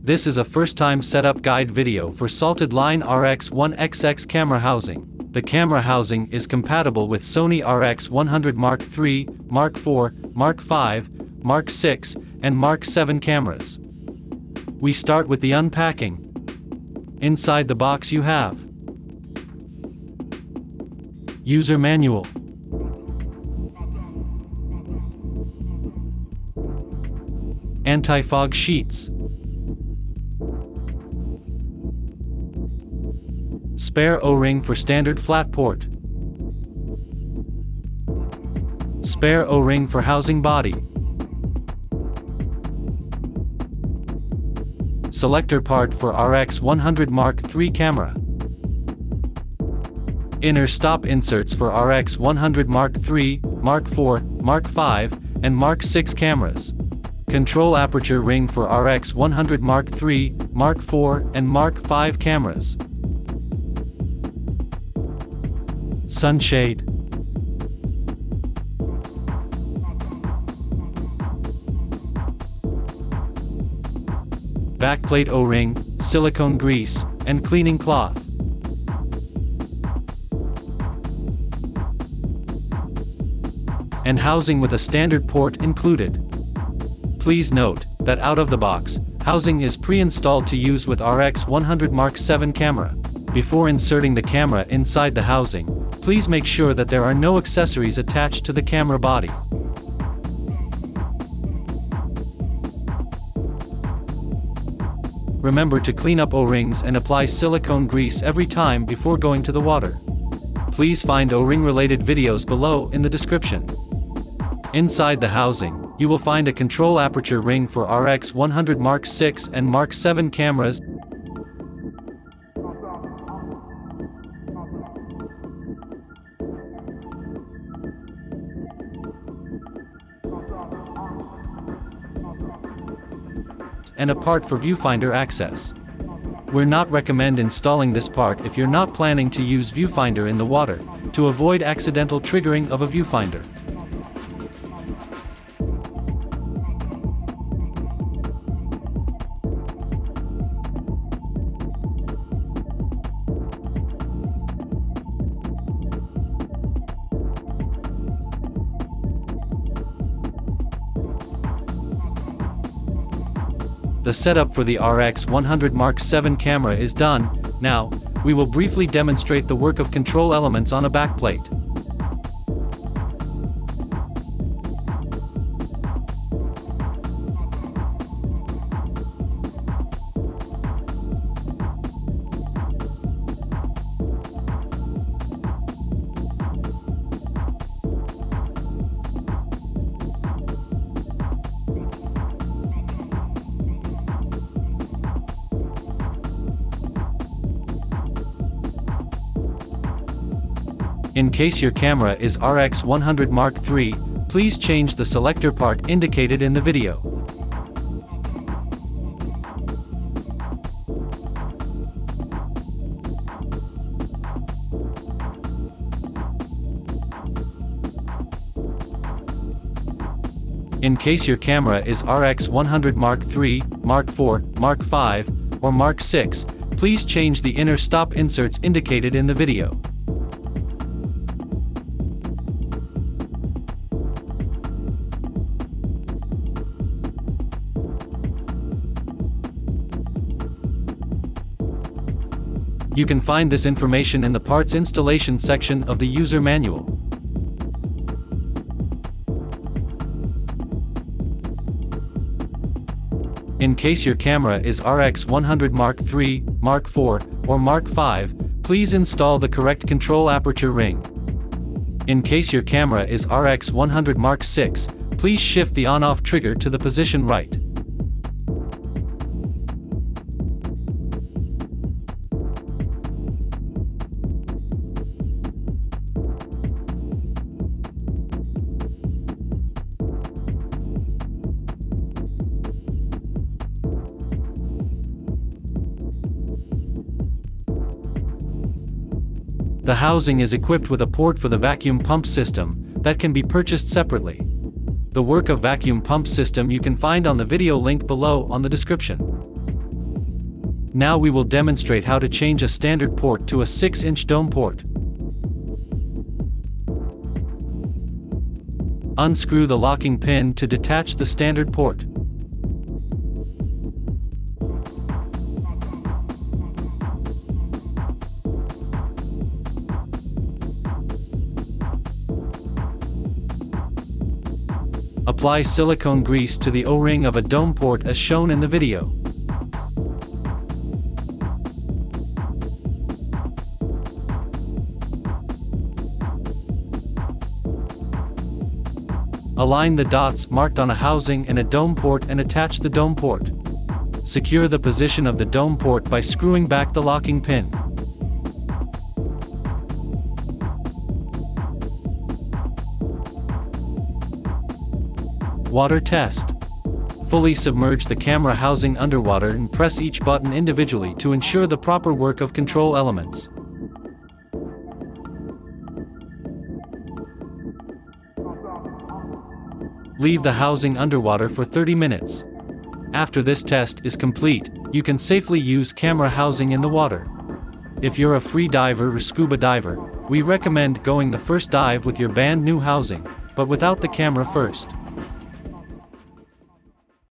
This is a first-time setup guide video for Salted Line RX1xx camera housing. The camera housing is compatible with Sony RX100 Mark III, Mark IV, Mark V, Mark VI, and Mark VII cameras. We start with the unpacking. Inside the box you have User Manual, Anti-fog sheets, spare O-ring for standard flat port, spare O-ring for housing body, selector part for RX100 Mark III camera, inner stop inserts for RX100 Mark III, Mark IV, Mark V, and Mark VI cameras, control aperture ring for RX100 Mark III, Mark IV, and Mark V cameras, sunshade, backplate O-ring, silicone grease, and cleaning cloth, and housing with a standard port included. Please note that out of the box, housing is pre-installed to use with RX100 Mark VII camera. Before inserting the camera inside the housing, please make sure that there are no accessories attached to the camera body. Remember to clean up O-rings and apply silicone grease every time before going to the water. Please find O-ring related videos below in the description. Inside the housing, you will find a control aperture ring for RX100 Mark VI and Mark VII cameras, and a part for viewfinder access. We're not recommend installing this part if you're not planning to use viewfinder in the water, to avoid accidental triggering of a viewfinder. The setup for the RX100 Mark VII camera is done. Now, we will briefly demonstrate the work of control elements on a backplate. In case your camera is RX100 Mark III, please change the selector part indicated in the video. In case your camera is RX100 Mark III, Mark IV, Mark V, or Mark VI, please change the inner stop inserts indicated in the video. You can find this information in the parts installation section of the user manual. In case your camera is RX100 Mark III, Mark IV, or Mark V, please install the correct control aperture ring. In case your camera is RX100 Mark VI, please shift the on-off trigger to the position right. The housing is equipped with a port for the vacuum pump system that can be purchased separately. The work of vacuum pump system you can find on the video link below on the description. Now we will demonstrate how to change a standard port to a 6-inch dome port. Unscrew the locking pin to detach the standard port. Apply silicone grease to the O-ring of a dome port as shown in the video. Align the dots marked on a housing and a dome port and attach the dome port. Secure the position of the dome port by screwing back the locking pin. Water test. Fully submerge the camera housing underwater and press each button individually to ensure the proper work of control elements. Leave the housing underwater for 30 minutes. After this test is complete, you can safely use camera housing in the water. If you're a free diver or scuba diver, we recommend going the first dive with your brand new housing, but without the camera first.